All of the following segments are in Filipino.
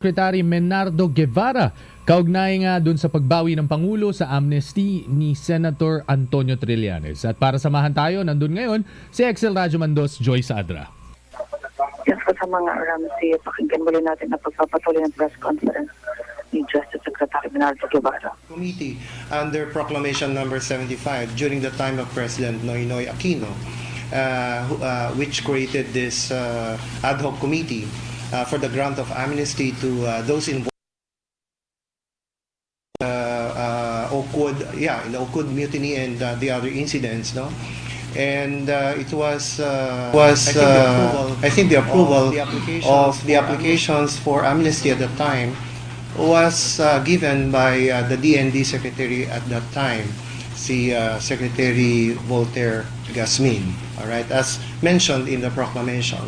Secretary Menardo Guevara kaugnay nga dun sa pagbawi ng Pangulo sa Amnesty ni Senator Antonio Trillanes. At para samahan tayo, nandun ngayon si XL Radyo Mandos, Joyce Adra. Yes, kasama nga Ramsey, pakinggan muli natin na pagpapatuloy ng press conference ni Justice Secretary Menardo Guevara. Committee under Proclamation number 75 during the time of President Noynoy Aquino, which created this ad hoc committee for the grant of amnesty to those involved in the Okud mutiny and the other incidents, no? And it was I think the approval of the applications for amnesty at that time was given by the DND secretary at that time, si Secretary Voltaire Gasmin, all right, as mentioned in the proclamation.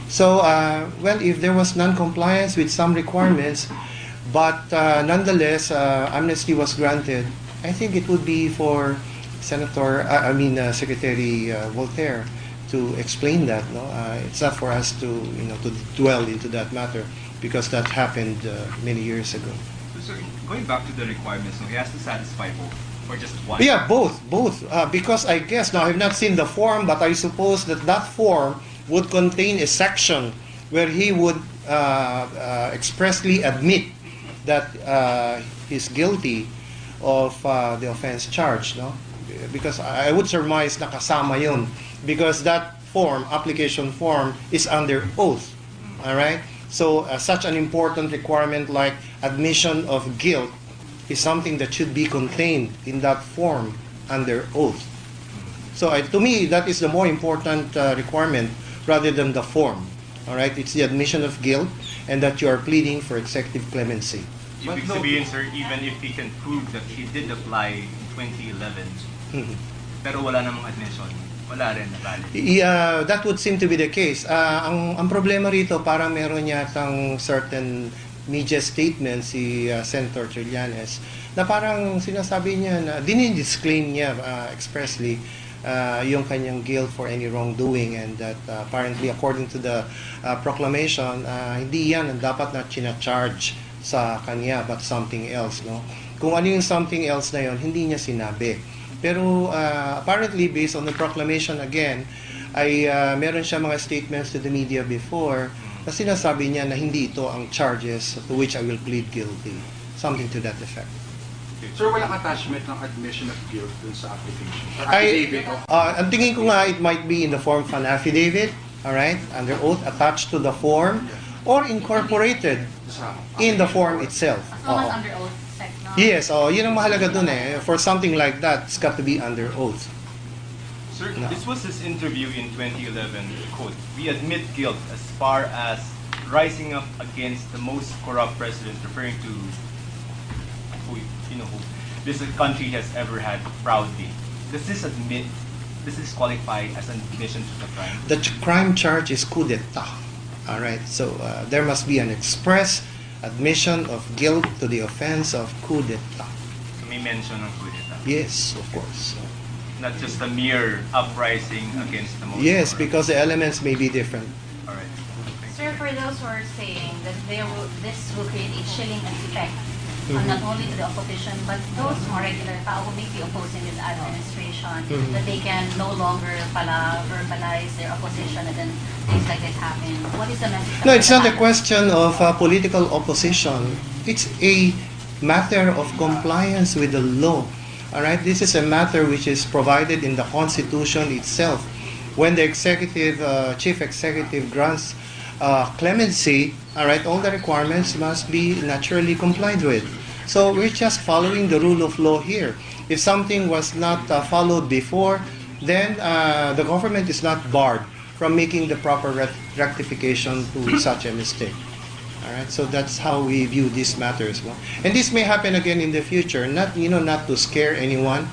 So, well, if there was non-compliance with some requirements, but nonetheless, amnesty was granted, I think it would be for Secretary Voltaire to explain that. No, it's not for us to to dwell into that matter because that happened many years ago. So, sir, going back to the requirements, he has to satisfy both, or just one? Yeah, both. Because I guess now I've not seen the form, but I suppose that form would contain a section where he would expressly admit that he's guilty of the offense charged, no? Because I would surmise na kasama yun, because that form, application form, is under oath, all right? So such an important requirement like admission of guilt is something that should be contained in that form under oath. So to me, that is the more important requirement rather than the form. All right, it's the admission of guilt and that you are pleading for executive clemency. Ibig sabihin, sir, even if he can prove that he did apply in 2011, pero wala namang admission, wala rin na valid. Yeah, that would seem to be the case. Ang problema rito, parang meron yatang certain media statement si Senator Trillanes na parang sinasabi niya na dinidisclaim niya expressly yung kanyang guilt for any wrongdoing, and that apparently according to the proclamation, hindi yan ang dapat na charge sa kanya but something else, no? Kung ano yung something else na yon, hindi niya sinabi. Pero apparently based on the proclamation again, ay meron siya mga statements to the media before na sinasabi niya na hindi ito ang charges to which I will plead guilty. Something to that effect. Sir, walang attachment ng admission of guilt dun sa application? Affidavit of... Ang tingin ko nga, it might be in the form of an affidavit, all right, under oath, attached to the form, or incorporated in the form itself. As long as under oath, sec, no? Yes, yun ang mahalaga dun eh. For something like that, it's got to be under oath. Sir, this was his interview in 2011, quote, "We admit guilt as far as rising up against the most corrupt president," referring to who this country has ever had proudly. Does this qualify as an admission to the crime? The crime charge is coup d'etat. All right, so there must be an express admission of guilt to the offense of coup d'etat. So may mention of coup d'etat? Yes, of course. Not just a mere uprising against the most Yes, corrupt. because the elements may be different. All right. Sir, for those who are saying that this will create a chilling effect not only to the opposition, but those more regular tao who may be opposing this administration, that they can no longer verbalize their opposition and then things like this happen. What is the message? No, it's not a question of political opposition. It's a matter of compliance with the law. All right, this is a matter which is provided in the Constitution itself. When the chief executive grants clemency, all right, all the requirements must be naturally complied with. So we're just following the rule of law here. If something was not followed before, then the government is not barred from making the proper rectification to such a mistake. All right, so that's how we view this matter as well. And this may happen again in the future, not to scare anyone,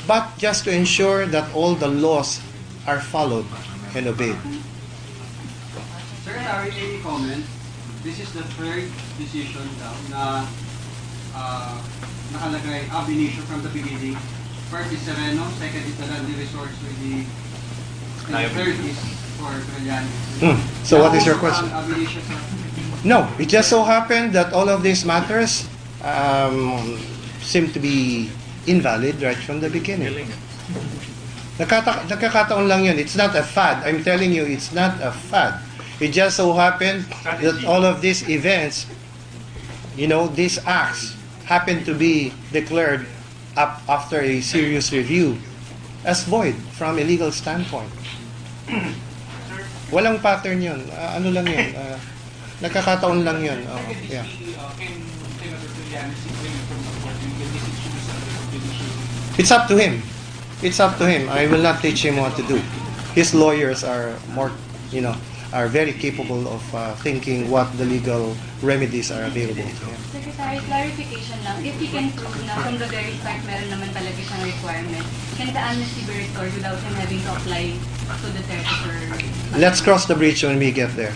but just to ensure that all the laws are followed and obeyed. Sir, sorry, any comment? This is the third decision daw na nakalagay ab initio from the beginning. First is Sereno, second is the land resource with the third is for Trillanes. So what is your question? Ab initio, sir. No, it just so happened that all of these matters seem to be invalid right from the beginning. Nakakataon lang yun. It's not a fad. I'm telling you, it's not a fad. It just so happened that all of these events, these acts happen to be declared up after a serious review as void from a legal standpoint. Walang pattern yun. Ano lang yun? Nakakataon lang yun. Yeah. It's up to him. It's up to him. I will not teach him what to do. His lawyers are are very capable of thinking what the legal remedies are available to him. Secretary, clarification lang. If he can prove na from the very start meron naman talaga siyang requirement, can the amnesty be restored without him having to apply to Duterte for... Let's cross the bridge when we get there.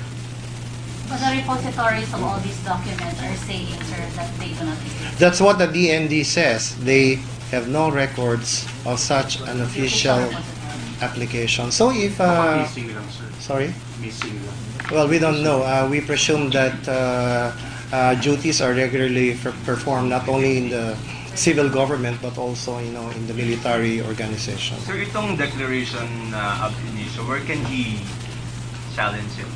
But the repositories of all these documents are saying, sir, that they do not exist. That's what the DND says. They have no records of such an official application. So if Missing lang, sir. sorry, Missing lang. well, we don't know. We presume that duties are regularly performed not only in the civil government but also in the military organization. Sir, itong declaration ab initio, where can he challenge it?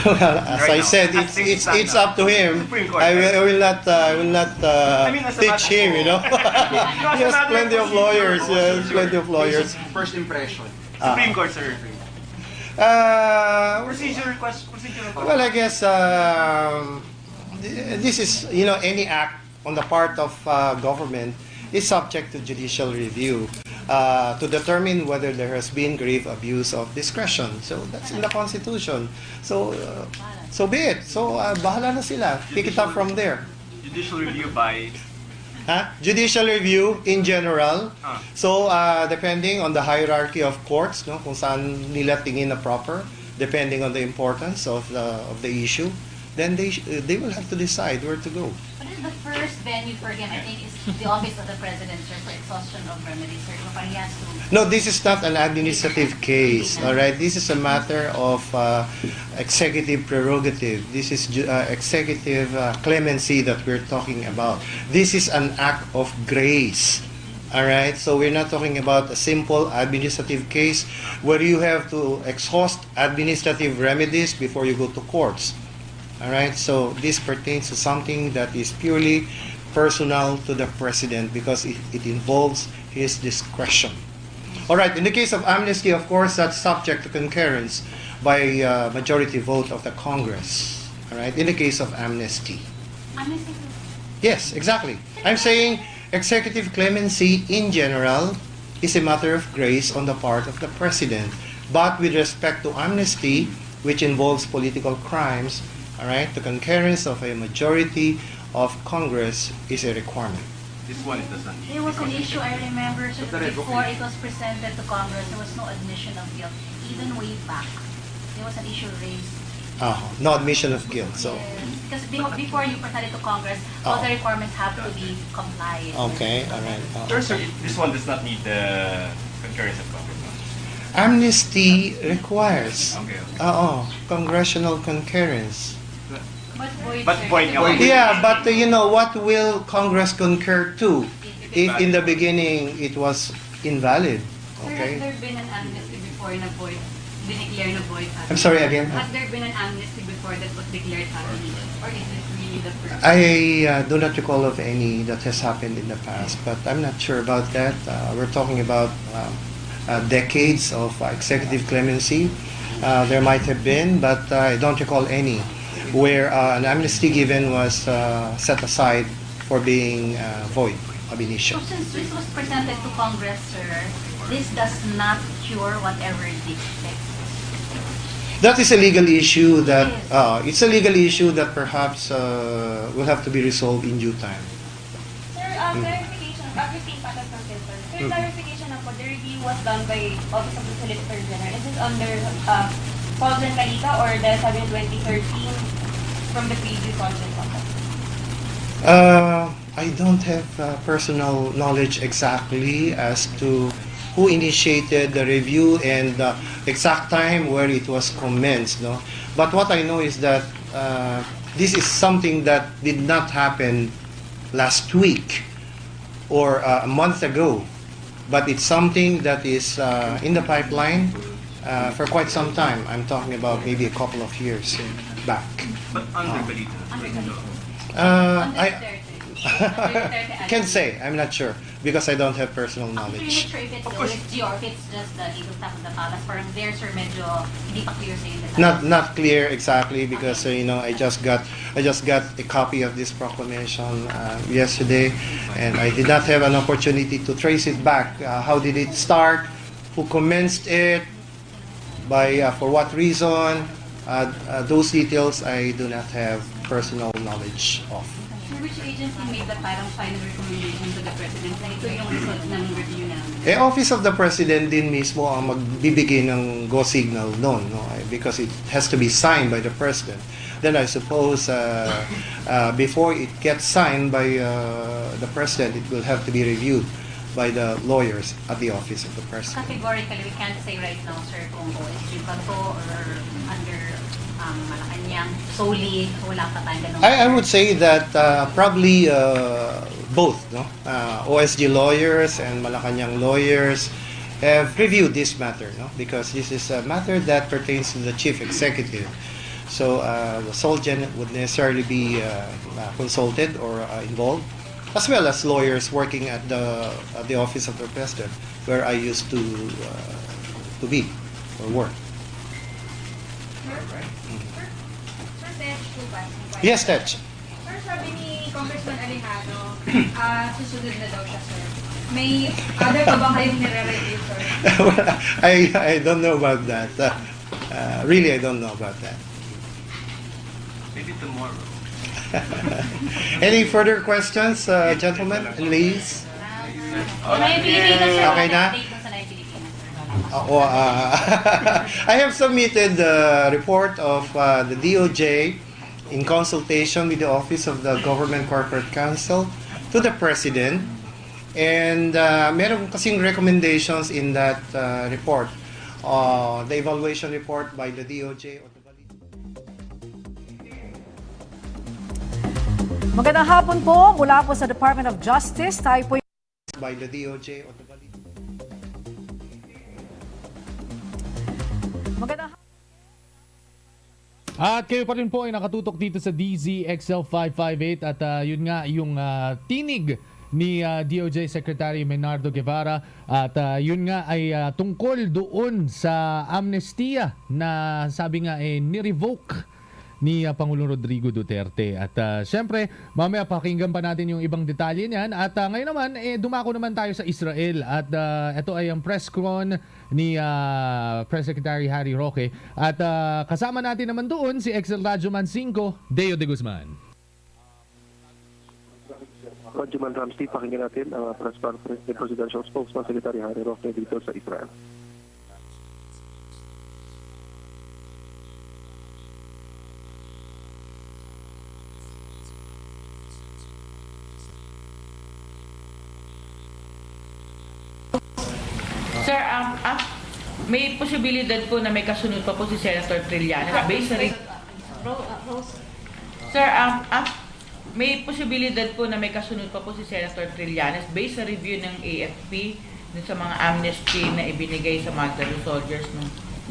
Well, as Right I now, said, as things it's stand now. up to him. Supreme Court, I right? will not I mean, as a teach him. He as has a matter plenty of lawyers. He has procedure. plenty of lawyers. First impression. Supreme Court, sir. Procedure request. Well, I guess this is, any act on the part of government is subject to judicial review to determine whether there has been grave abuse of discretion. So that's in the Constitution. So be it. So bahala na sila. Pick it up from there. Judicial review by... Judicial review in general. Ah. So depending on the hierarchy of courts, kung saan nila tingin na proper, depending on the importance of the issue, then they will have to decide where to go. What is the first venue for him? I think is the office of the president, sir, for exhaustion of remedies, sir. So he has to... No, this is not an administrative case. All right, this is a matter of executive prerogative. This is executive clemency that we're talking about. This is an act of grace. All right, so we're not talking about a simple administrative case where you have to exhaust administrative remedies before you go to courts. All right, so this pertains to something that is purely personal to the president because it involves his discretion. All right, in the case of amnesty, of course, that's subject to concurrence by majority vote of the Congress. All right, in the case of amnesty. Amnesty. Yes, exactly. I'm saying executive clemency in general is a matter of grace on the part of the president. But with respect to amnesty, which involves political crimes, all right, the concurrence of a majority of Congress is a requirement. This one, it doesn't need. There was an issue, I remember, sir, But the before it was presented to Congress, there was no admission of guilt. Even way back, there was an issue raised. No admission of guilt. So, Because before you present it to Congress, all Oh. the requirements have to be complied. okay, all right. Sir, this one does not need the concurrence of Congress. Amnesty requires Okay. congressional concurrence. But void, But sir, void if nga, it was- Yeah, but what will Congress concur to if in the beginning it was invalid? Sir, has Okay. there been an amnesty before na void, dineclare na void? I'm sorry again. Has there been an amnesty before that was declared valid? Or is this really the first? I do not recall of any that has happened in the past, but I'm not sure about that. We're talking about decades of executive clemency. There might have been, but I don't recall any where an amnesty given was set aside for being void ab initio. So since this was presented to Congress, sir, this does not cure whatever defects. That is a legal issue that it's a legal issue that perhaps will have to be resolved in due time. Sir, clarification, Christine Patas from Filter. Sir, clarification na po, the review was done by Office of the Solicitor General. Is this under Paulson Calita or the 2013 from the previous Paulson Calita? I don't have personal knowledge exactly as to who initiated the review and the exact time where it was commenced. No? But what I know is that this is something that did not happen last week or a month ago, but it's something that is in the pipeline for quite some time. I'm talking about maybe a couple of years back. But under Balita. I can't say. I'm not sure because I don't have personal I'm knowledge. not sure if it's OSG or if it's just the legal staff of the palace. Parang there, sir, medyo hindi pa clear sa inyo. Not clear exactly because I just got a copy of this proclamation yesterday, and I did not have an opportunity to trace it back. How did it start? Who commenced it? By for what reason? Those details I do not have personal knowledge of. Sir, which agency made the parang final recommendation to the President na ito yung result ng review na? Office of the President din mismo ang magbibigay ng go signal noon, no? Because it has to be signed by the President. Then I suppose before it gets signed by the President, it will have to be reviewed by the lawyers at the Office of the President. Categorically, we can't say right now, sir, kung OSG ba to or under Malacanang solely, wala pa tayong ganun. I would say that probably both, no? OSG lawyers and Malacanang lawyers have reviewed this matter, no? Because this is a matter that pertains to the Chief Executive. So the Solgen would necessarily be consulted or involved, as well as lawyers working at the Office of the President, where I used to be or work. Yes, Tech. Sir, sabi ni Congressman Alejandro, susunod na daw siya, sir. May other pa ba kayong nire-review, sir? I don't know about that. Really, I don't know about that. Maybe tomorrow. Any further questions, gentlemen and ladies? May Pilipinas, sir. Okay na? Update dun sa Live Pilipinas, sir. I have submitted the report of the DOJ in consultation with the Office of the Government Corporate Counsel to the President. And meron kasing recommendations in that report. The evaluation report by the DOJ. Magandang hapon po mula po sa Department of Justice. Tayo po By the DOJ. Magandang At kayo pa rin po ay nakatutok dito sa DZXL 558 at yun nga yung tinig ni DOJ Secretary Menardo Guevara at yun nga ay tungkol doon sa amnestia na sabi nga ni-revoke ni Pangulong Rodrigo Duterte. At syempre, mamaya pakinggan pa natin yung ibang detalye niyan. At ngayon naman, dumako naman tayo sa Israel. At ito ay ang press con ni Press Secretary Harry Roque. At kasama natin naman doon si XL Radyoman 5, Deo de Guzman. Radyoman Ramsey, pakinggan natin ang press conference ni Presidential Spokesman Secretary Harry Roque dito sa Israel. Sir, may posibilidad po na may kasunod pa po si Senator Trillanes based sa Sir, may posibilidad po na may kasunod pa po si Senator Trillanes based sa review ng AFP dun sa mga amnesty na ibinigay sa military soldiers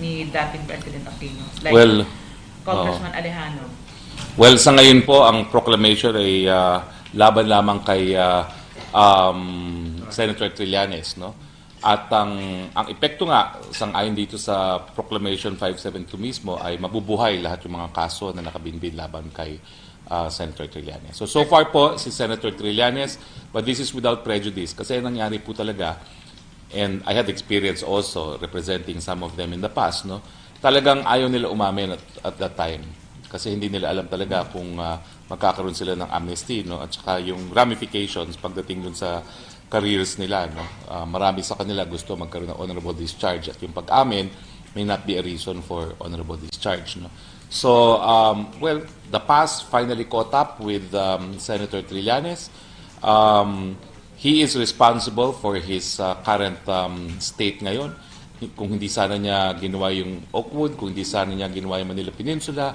ni dating President Aquino. Like Congressman Alejandro. Well, sa ngayon po, ang proclamation ay laban lamang kay Senator Trillanes, no? At ang epekto nga, sang-ayon dito sa Proclamation 572 mismo, ay mabubuhay lahat yung mga kaso na nakabinbin laban kay Senator Trillanes. So far po, si Senator Trillanes, but this is without prejudice. Kasi nangyari po talaga, and I had experience also representing some of them in the past, no? Talagang ayaw nila umamin at that time. Kasi hindi nila alam talaga kung magkakaroon sila ng amnesty, no? At saka yung ramifications pagdating dun sa careers nila, no? Marami sa kanila gusto magkaroon ng honorable discharge at yung pag-amin may not be a reason for honorable discharge, no? So, well, the past finally caught up with Senator Trillanes. He is responsible for his current state ngayon. Kung hindi sana niya ginawa yung Oakwood, kung hindi sana niya ginawa yung Manila Peninsula,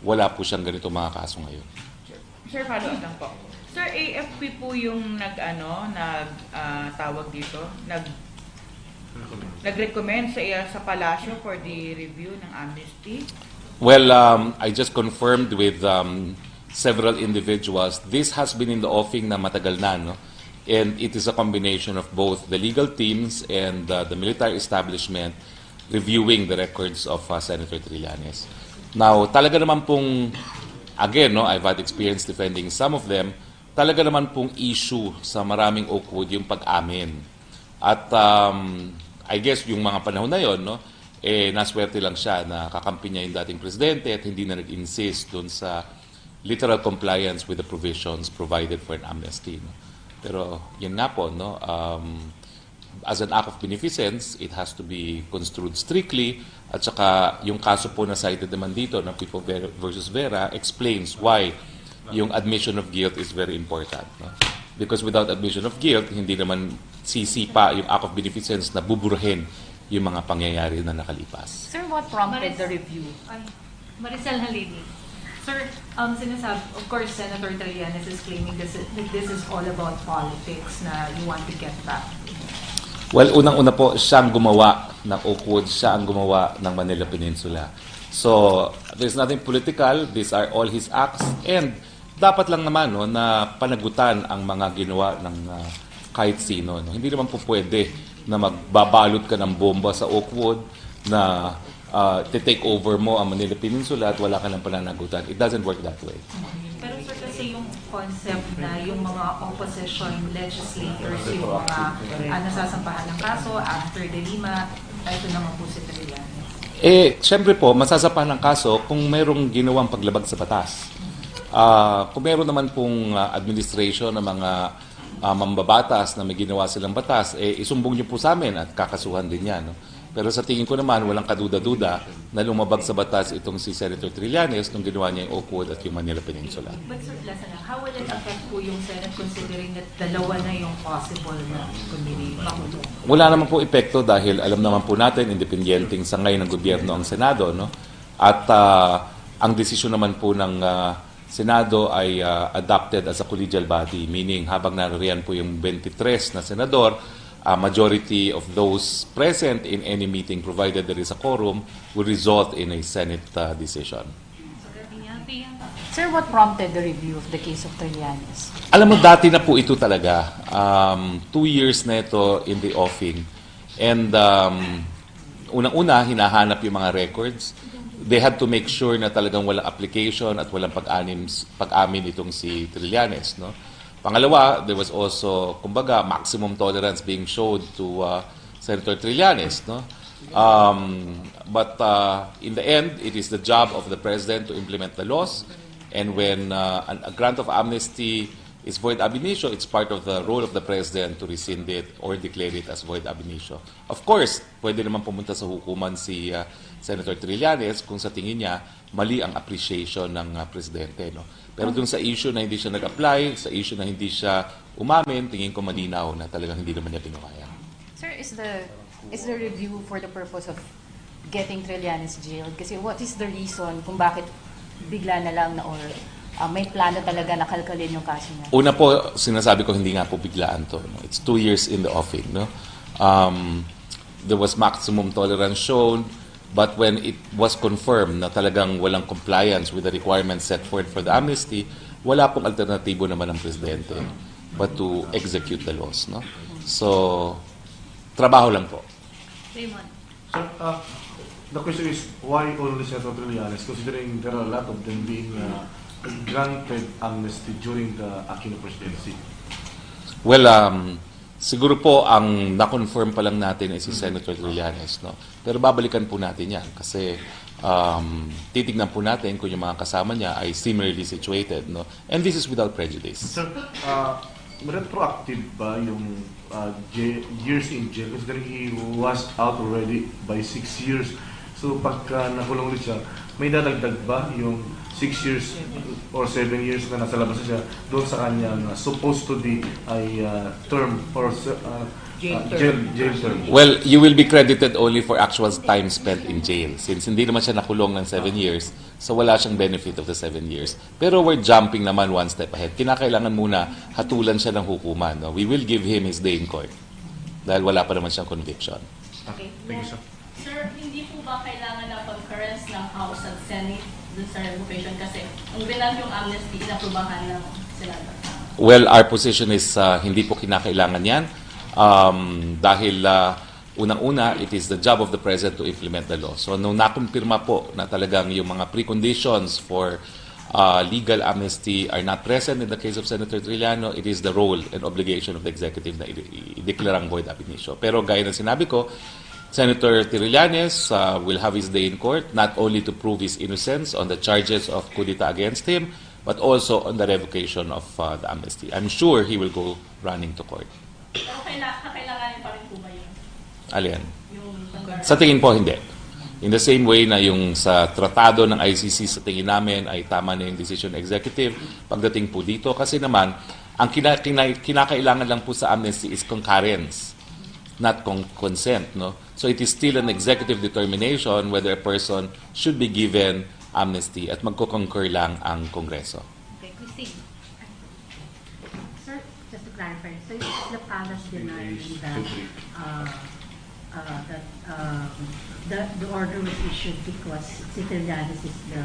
wala po siyang ganito mga kaso ngayon. Sir, follow-up lang po. Sir, AFP po yung tawag dito, nag-recommend sa Palasyo for the review ng Amnesty? Well, I just confirmed with several individuals. This has been in the offing na matagal na, no? And it is a combination of both the legal teams and the military establishment reviewing the records of Senator Trillanes. Now, talaga naman pong, again, no, I've had experience defending some of them, talaga naman pong issue sa maraming Oakwood yung pag-amin. At I guess yung mga panahon na yon, no, naswerte lang siya na kakampi niya yung dating presidente at hindi na nag-insist doon sa literal compliance with the provisions provided for an amnesty. No? Pero yun nga po, no, as an act of beneficence, it has to be construed strictly. At saka yung kaso po na cited naman dito ng People versus Vera explains why yung admission of guilt is very important. No? Because without admission of guilt, hindi naman sisipa yung act of beneficence na buburahin yung mga pangyayari na nakalipas. Sir, what prompted the review? Maricel Halili. Sir, sinasabi, of course, Senator Trillanes is claiming that this is all about politics na you want to get back. Well, unang-una po, siyang gumawa ng Oakwood, siya ang gumawa ng Manila Peninsula. So, there's nothing political, these are all his acts, and dapat lang naman, no, na panagutan ang mga ginawa ng kahit sino. No? Hindi naman po pwede na magbabalot ka ng bomba sa Oakwood na take over mo ang Manila Peninsula at wala ka ng pananagutan. It doesn't work that way. Pero sir, kasi yung concept na yung mga opposition legislators, yung mga nasasampahan ng kaso after the Lima, ito naman po si Trillanes. Siyempre po, masasapahan ng kaso kung mayroong ginawang paglabag sa batas. Kung meron naman pong administration ng mga mambabatas na may ginawa silang batas, isumbong niyo po sa amin at kakasuhan din yan. No? Pero sa tingin ko naman, walang kaduda-duda na lumabag sa batas itong si Senator Trillanes nung ginawa niya yung Oakwood at yung Manila Peninsula. But sir, lasa lang, how will it affect po yung Senate considering that dalawa na yung possible na kundi makulong? Wala naman po epekto dahil alam naman po natin, independenteng sa ngayon ng gobyerno ang Senado. No? At ang desisyon naman po ng Senado ay adopted as a collegial body, meaning habang naririyan po yung 23 na senador, majority of those present in any meeting, provided there is a quorum, will result in a Senate decision. Sir, what prompted the review of the case of Trillanes? Alam mo, dati na po ito talaga. 2 years na ito in the offing. And unang-una, hinahanap yung mga records. They had to make sure na talagang walang application at walang pag-amin itong si Trillanes. No? Pangalawa, there was also, kumbaga, maximum tolerance being showed to Senator Trillanes. No? But in the end, it is the job of the President to implement the laws. And when a grant of amnesty is void ab initio, it's part of the role of the President to rescind it or declare it as void ab initio. Of course, pwede naman pumunta sa hukuman si Senator Trillanes kung sa tingin niya mali ang appreciation ng Presidente. No? Pero dun sa issue na hindi siya nag-apply, sa issue na hindi siya umamin, tingin ko malinaw na talagang hindi naman niya pinukaya. Sir, is the review for the purpose of getting Trillanes jailed? Kasi what is the reason kung bakit bigla na lang na or may plano talaga na kalkalin yung kaso niya? Una po, sinasabi ko hindi nga po biglaan to. No? It's 2 years in the offing. No? There was maximum tolerance shown, but when it was confirmed na talagang walang compliance with the requirements set forth for the amnesty, wala pong alternatibo naman ng Presidente but to execute the laws. No? So, trabaho lang po. Raymond. Sir, the question is, why only Senator Trillanes, considering there are a lot of them being granted amnesty during the Aquino presidency? Well, siguro po ang na-confirm pa lang natin ay si Senator Trillanes. No? Pero babalikan po natin yan kasi titignan po natin kung yung mga kasama niya ay similarly situated. No? And this is without prejudice. Sir, retroactive ba yung years in jail? Considering he was out already by 6 years. So pagka nakulong ulit siya, may dadagdag ba yung 6 years or 7 years na nasa labas siya doon sa kanyang supposed to be ay term or jail term? Well, you will be credited only for actual time spent in jail. Since hindi naman siya nakulong ng 7 years, So wala siyang benefit of the 7 years. Pero we're jumping naman one step ahead. Kinakailangan muna hatulan siya ng hukuman. No? We will give him his day in court. Dahil wala pa naman siyang conviction. Okay. Thank you, sir. Sir, hindi po ba kailangan na concurrence ng House at Senate dun sa revocation? Kasi ang binag yung amnesty, inaprubahan ng Senado. Well, our position is hindi po kinakailangan yan. Dahil unang-una, it is the job of the President to implement the law. So nung nakumpirma po na talagang yung mga preconditions for legal amnesty are not present in the case of Senator Trillano, it is the role and obligation of the executive na i-declarang void ab initio. Pero gaya ng sinabi ko, Senator Trillanes will have his day in court, not only to prove his innocence on the charges of coup d'etat against him, but also on the revocation of the amnesty. I'm sure he will go running to court. Pero kakailanganin pa rin po ba yun? Alin? Yung Sa tingin po, hindi. In the same way na yung sa tratado ng ICC sa tingin namin ay tama na yung decision executive pagdating po dito. Kasi naman, ang kinakailangan lang po sa amnesty is concurrence, not consent. No? So it is still an executive determination whether a person should be given amnesty at magko-concur lang ang Kongreso. Okay, Christine. Sir, just to clarify, so is the palace denying that the order was issued because Trillanes is the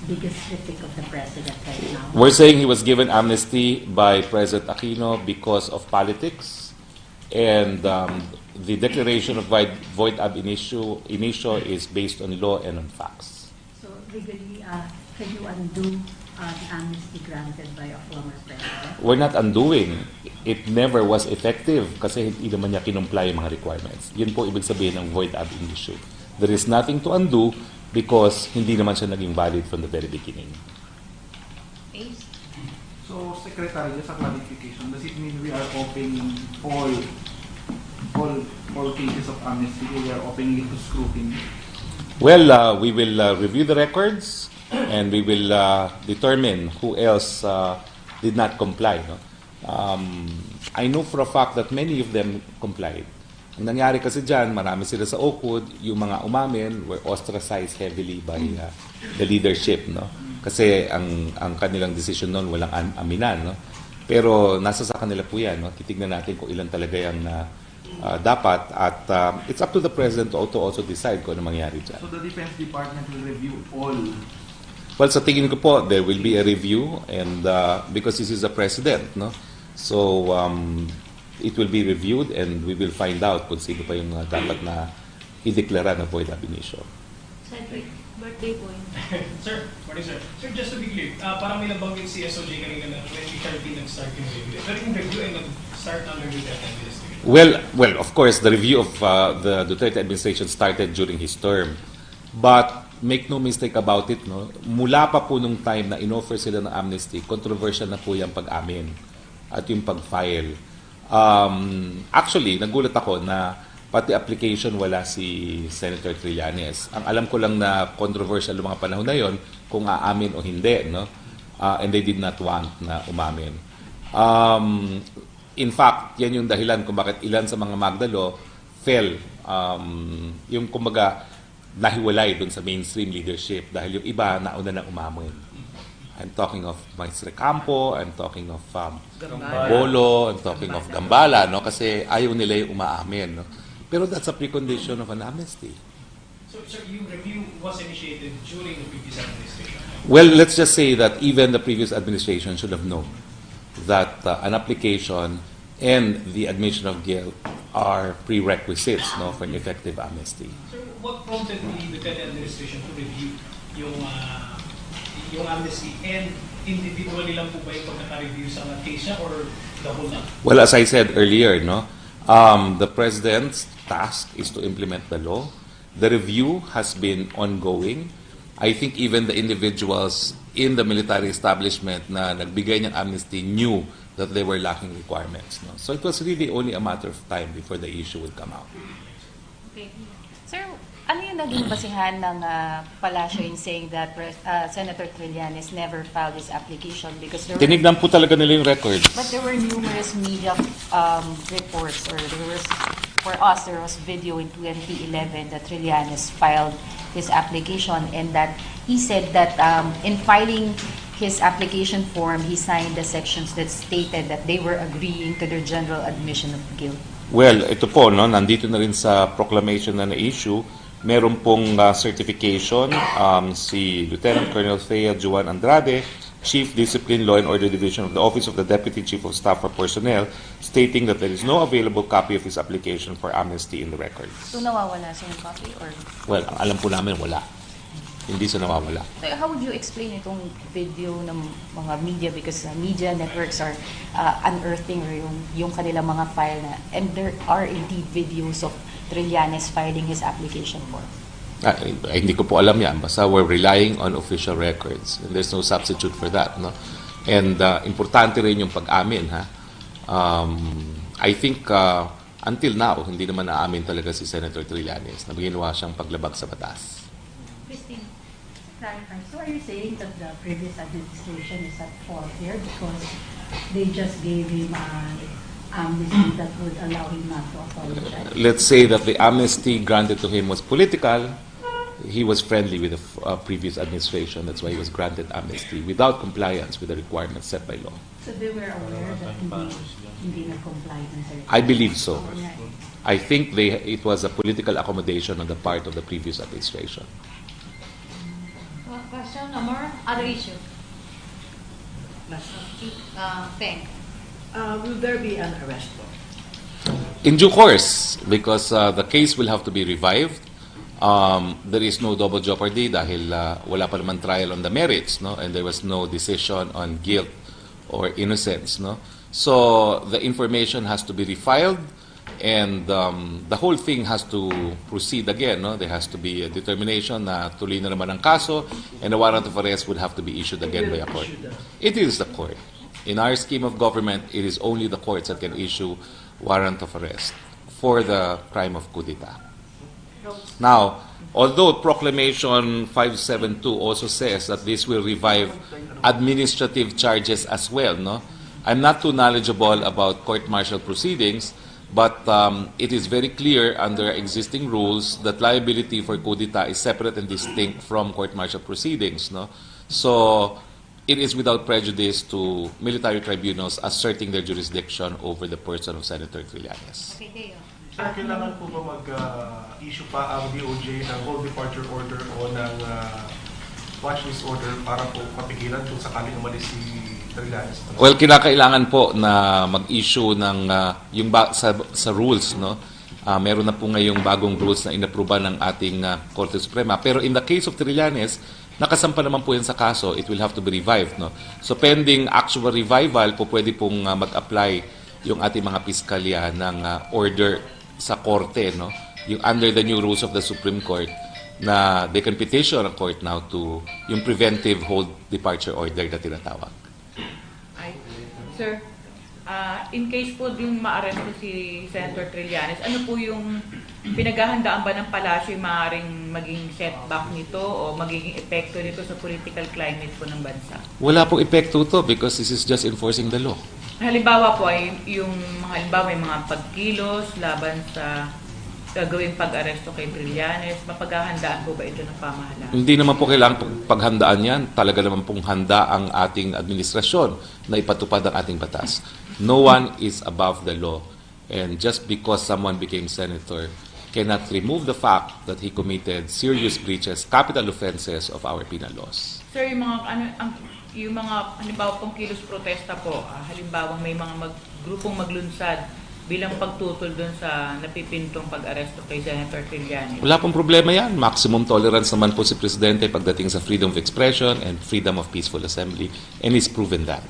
biggest critic of the president right now? We're saying he was given amnesty by President Aquino because of politics, and the declaration of void ab initio is based on law and on facts. So legally, can you undo the amnesty granted by a former president? We're not undoing. It never was effective kasi hindi naman niya kinumply yung mga requirements. Yun po ibig sabihin ng void ab initio. There is nothing to undo because hindi naman siya naging valid from the very beginning. So, Secretary, just a clarification, does it mean we are opening all cases of amnesty, we are opening it to scrutiny? Well, we will review the records and we will determine who else did not comply. No? I know for a fact that many of them complied. Ang nangyari kasi dyan, marami sila sa Oakwood, yung mga umamin were ostracized heavily by the leadership. No? Kasi ang kanilang decision noon walang aminan. No? Pero nasa sa kanila po yan. No? Titignan natin kung ilan talaga yung dapat. At it's up to the President to also decide kung ano mangyari dyan. So the Defense Department will review all? Well, sa tingin ko po, there will be a review and because this is the President. No? So it will be reviewed and we will find out kung sino pa yung dapat na i-deklara na void ab initio. Birthday boy. Sir, morning sir. Sir, just to be clear, parang may nabanggit si SOJ kanina na 2013 nag-start yung review. Pero yung review ay nag-start under Duterte administration. Well, of course, the review of the Duterte administration started during his term. But make no mistake about it, no? Mula pa po nung time na inoffer sila ng amnesty, controversial na po yung pag-amin at yung pag-file. Actually, nagulat ako na pati application wala si Senator Trillanes. Ang alam ko lang na controversial yung mga panahon na yon kung aamin o hindi, no? And they did not want na umamin. In fact, yan yung dahilan kung bakit ilan sa mga Magdalo fell, yung kumbaga nahiwalay dun sa mainstream leadership dahil yung iba nauna na umamin. I'm talking of Maestre Campo, I'm talking of Bolo, I'm talking of Gambala, no? Kasi ayaw nila yung umaamin, no? Pero that's a precondition of an amnesty. So, sir, yung review was initiated during the previous administration? Well, let's just say that even the previous administration should have known that an application and the admission of guilt are prerequisites, no, for an effective amnesty. Sir, what prompted the Duterte administration to review yung amnesty and individually lang po ba yung pagkaka-review sa case niya or the whole lot? Well, as I said earlier, no, the President's task is to implement the law. The review has been ongoing. I think even the individuals in the military establishment na nagbigay ng amnesty knew that they were lacking requirements. No? So it was really only a matter of time before the issue would come out. Okay. Sir, ano yung naging basihan ng Palacio in saying that Senator Trillanes never filed his application because there were... Tinignan po talaga nila yung records. But there were numerous media reports or there was, for us, there was video in 2011 that Trillanes filed his application, and that he said that in filing his application form, he signed the sections that stated that they were agreeing to their general admission of guilt. Well, ito po, no, nandito na rin sa proclamation na na-issue, meron pong certification si Lieutenant Colonel Thea Juan Andrade, Chief Discipline Law and Order Division of the Office of the Deputy Chief of Staff for Personnel, stating that there is no available copy of his application for amnesty in the records. So nawawala sa yung copy or? Well, ang alam po namin, wala. Hindi siya nawawala. How would you explain itong video ng mga media, because media networks are unearthing yung kanilang mga file na, and there are indeed videos of Trillanes filing his application form? Hindi ko po alam yan. Basta we're relying on official records. And there's no substitute for that. No? And importante rin yung pag-amin. Ha? I think until now, hindi naman naamin talaga si Senator Trillanes na ginawa siyang paglabag sa batas. Christine, clarify. So are you saying that the previous administration is at fault here because they just gave him an amnesty that would allow him not to apologize? Let's say that the amnesty granted to him was political. He was friendly with the previous administration. That's why he was granted amnesty without compliance with the requirements set by law. So they were aware that hindi nag-comply ng certain. I believe so. I think it was a political accommodation on the part of the previous administration. Question number, other issue. Peng. Will there be an arrest warrant? In due course, because the case will have to be revived. There is no double jeopardy dahil wala pa naman trial on the merits, no? And there was no decision on guilt or innocence, no? So the information has to be refiled, and the whole thing has to proceed again, no? There has to be a determination na tuloy na naman ang kaso, and a warrant of arrest would have to be issued again by a court. It is the court. In our scheme of government, it is only the courts that can issue warrant of arrest for the crime of coup d'etat. Now, although Proclamation 572 also says that this will revive administrative charges as well, no? I'm not too knowledgeable about court-martial proceedings, but it is very clear under existing rules that liability for coup d'etat is separate and distinct from court-martial proceedings, no? So, it is without prejudice to military tribunals asserting their jurisdiction over the person of Senator Trillanes. Sir, kailangan po ba mag-issue pa ang DOJ ng whole departure order o ng watchlist order para po papigilan kung sakaling umalis si Trillanes? Well, kinakailangan po na mag-issue ng sa rules, no? Meron na po ngayong bagong rules na inapruba ng ating Korte Suprema. Pero in the case of Trillanes, nakasampa naman po yan sa kaso, it will have to be revived, no? So pending actual revival po pwede pong mag-apply yung ating mga piskalya ng order sa korte, no? Yung under the new rules of the Supreme Court na they can petition a court now to yung preventive hold departure order na tinatawag. Sir, in case po yung ma-arresto si Senator Trillanes, ano po yung pinaghahandaan ba ng palasyo yung maaaring maging setback nito o magiging epekto nito sa political climate po ng bansa? Wala pong epekto to because this is just enforcing the law. Halimbawa po ay yung halimbawa may mga pagkilos laban sa gagawing pag-aresto kay Trillanes, mapaghahandaan po ba ito ng pamahalaan? Hindi naman po kailangan paghandaan yan. Talaga naman pong handa ang ating administrasyon na ipatupad ang ating batas. No one is above the law. And just because someone became senator cannot remove the fact that he committed serious breaches, capital offenses of our penal laws. Sir, yung mga halimbawa pong kilos protesta po, halimbawa may mga grupong maglunsad bilang pagtutol doon sa napipintong pag-aresto kay Senator Trillanes. Wala pong problema yan. Maximum tolerance naman po si Presidente pagdating sa freedom of expression and freedom of peaceful assembly, and he's proven that.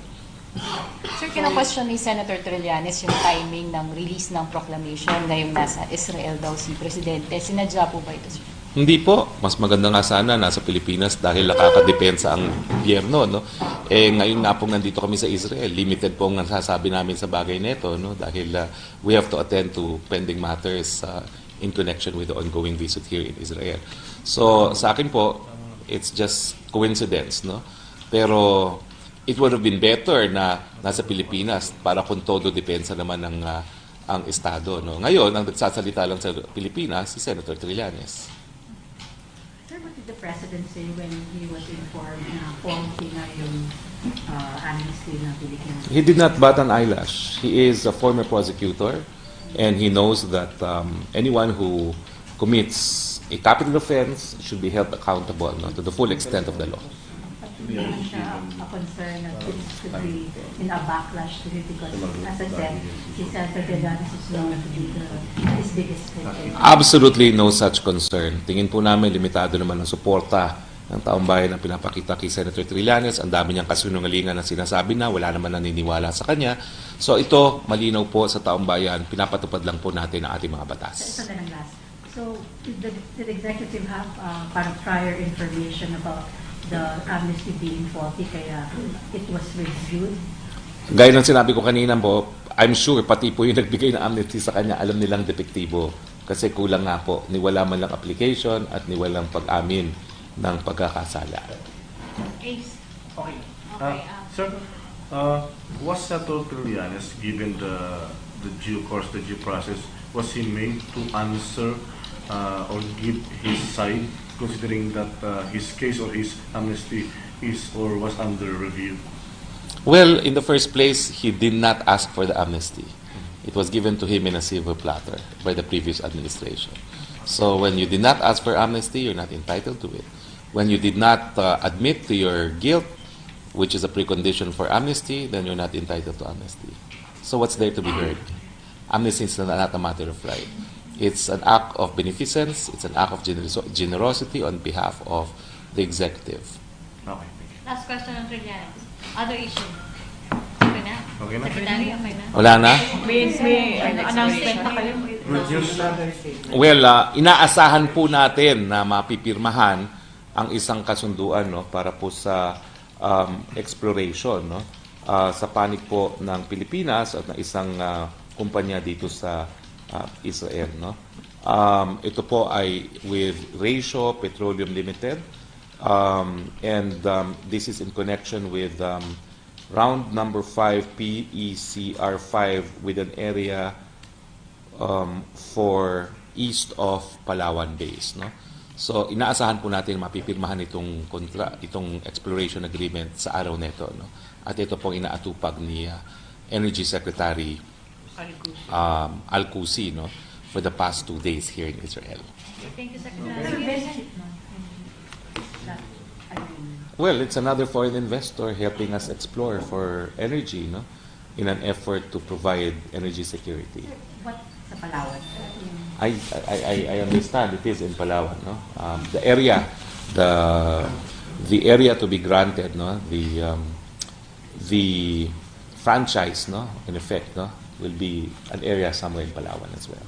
Sir, kino-question ni Senator Trillanes yung timing ng release ng proclamation na yung nasa Israel daw si Presidente. Sinadya po ba ito, sir? Hindi po. Mas maganda nga sana nasa Pilipinas dahil nakakadepensa ang gobyerno, no? Ngayon nga pong nandito kami sa Israel, limited po ang nasasabi namin sa bagay nito, no? Dahil we have to attend to pending matters in connection with the ongoing visit here in Israel. So, sa akin po, it's just coincidence, no? Pero it would have been better na nasa Pilipinas para kung todo depensa naman ang Estado, no? Ngayon, ang nagsasalita lang sa Pilipinas si Senator Trillanes. Sir, the President say when he was informed na faulty na yung amnesty na binigyan? He did not bat an eyelash. He is a former prosecutor, and he knows that anyone who commits a capital offense should be held accountable, no, to the full extent of the law. Hindi naman siya a concern that this could be in a backlash to him because, as I said, si Senator Trillanes is known to be his biggest critic. Absolutely no such concern. Tingin po namin limitado naman ang suporta ng taong bayan ang pinapakita kay Senator Trillanes. Ang dami niyang kasinungalingan na sinasabi na wala naman naniniwala sa kanya. So ito, malinaw po sa taong bayan, pinapatupad lang po natin ang ating mga batas. Ito na lang last. So, did the executive have parang prior information about the amnesty being faulty kaya it was reviewed? Gaya ng sinabi ko kanina po, I'm sure pati po yung nagbigay ng amnesty sa kanya, alam nilang depektibo. Kasi kulang nga po, niwala man lang application at niwalang pag-amin ng pagkakasala. Ace. Okay. Sir, was Senator Trillanes, given the due course, the due process, was he made to answer or give his side, considering that his case or his amnesty is or was under review? Well, in the first place, he did not ask for the amnesty. It was given to him in a silver platter by the previous administration. So when you did not ask for amnesty, you're not entitled to it. When you did not admit to your guilt, which is a precondition for amnesty, then you're not entitled to amnesty. So what's there to be heard? Amnesty is not a matter of right. It's an act of beneficence. It's an act of generosity on behalf of the executive. Okay. Last question on Trillanes. Other issue. Okay na? Okay na? Secretary, okay na? Wala na? May announcement na kayo. Well, inaasahan po natin na mapipirmahan ang isang kasunduan, no, para po sa exploration, no, sa panig po ng Pilipinas at ng isang kumpanya dito sa Israel, no. Ito po ay with Ratio Petroleum Limited, and this is in connection with round number 5 PECR5 with an area for east of Palawan Base, no. So inaasahan po natin mapipirmahan itong exploration agreement sa araw nito, no. At ito pong inaatupag ni Energy Secretary Al-Kusi, no, for the past 2 days here in Israel. Thank you, Secretary. Well, it's another foreign investor helping us explore for energy, no, in an effort to provide energy security. What sa Palawan? I understand it is in Palawan, no. The area to be granted, no, the franchise, no, in effect, no, will be an area somewhere in Palawan as well.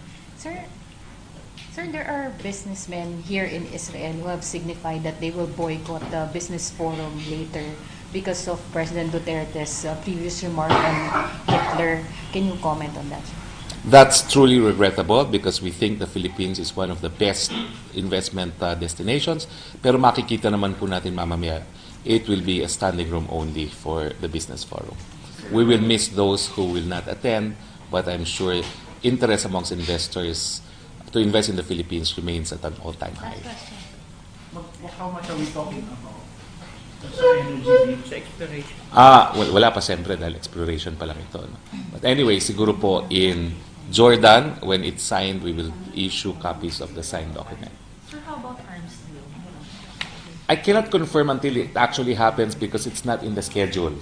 Sir, there are businessmen here in Israel who have signified that they will boycott the business forum later because of President Duterte's previous remark on Hitler. Can you comment on that? That's truly regrettable because we think the Philippines is one of the best investment destinations. Pero makikita naman po natin mamamaya, it will be a standing room only for the business forum. We will miss those who will not attend, but I'm sure interest amongst investors to invest in the Philippines remains at an all-time high. How much are we talking about? Sa energy sa exploration? Wala pa siyempre dahil exploration pa lang ito. No? But anyway, siguro po in Jordan, when it's signed, we will issue copies of the signed document. Sir, how about arms deal? I cannot confirm until it actually happens because it's not in the schedule.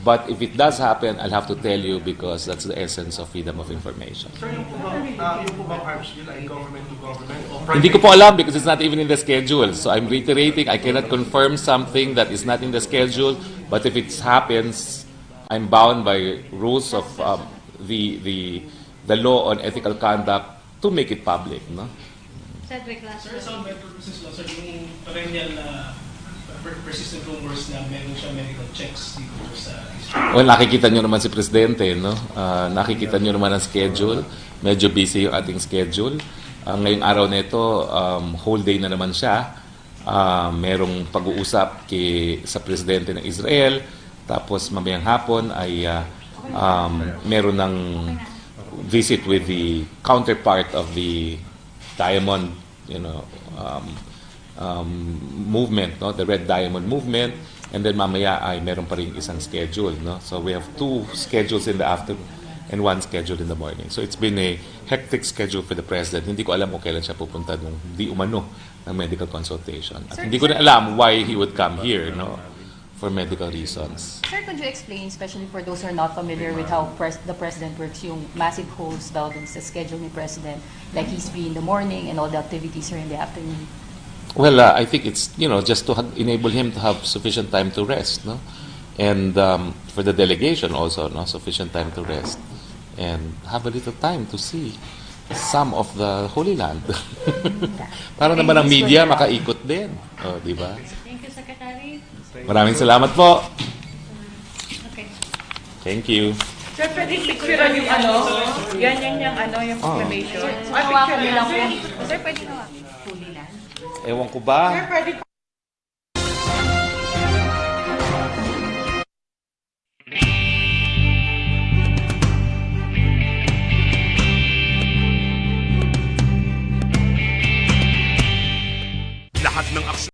But if it does happen, I'll have to tell you because that's the essence of freedom of information. Sir, yung po bang arms deal ay government to government? Hindi ko po alam because it's not even in the schedule. So I'm reiterating, I cannot confirm something that is not in the schedule. But if it happens, I'm bound by rules of the law on ethical conduct to make it public, no? Cedric, last Sir, sa medical process lang, sir, yung perennial na persistent rumors na meron siya medical checks dito sa Israel. Well, nakikita nyo naman si Presidente, no? Nakikita nyo naman ang schedule. Medyo busy yung ating schedule. Ngayong araw nito, whole day na naman siya. Merong pag-uusap sa Presidente ng Israel. Tapos mamayang hapon ay meron ng visit with the counterpart of the Diamond, movement, no? The Red Diamond movement, and then mamaya ay meron pa rin isang schedule, no? So we have 2 schedules in the afternoon and 1 schedule in the morning. So it's been a hectic schedule for the President. Hindi ko alam kung kailan siya pupunta nung di umano ng medical consultation. At hindi ko na alam why he would come here, no? For medical reasons. Sir, could you explain, especially for those who are not familiar with how the President works, yung massive holes daw dun sa schedule ni President, like he's free in the morning and all the activities are in the afternoon? Well, I think it's, just to enable him to have sufficient time to rest, no? And for the delegation also, no, sufficient time to rest and have a little time to see some of the Holy Land. Para naman ang media makaikot din. Oh, di ba? Thank you, Secretary. Maraming salamat po. Okay. Thank you. Sir, pwede picturean yung yung proclamation. Hawakan niyo lang po. Sir, pwede hawakan. Huli lang. Ewan ko ba? Sir, pwede lahat ng aksyon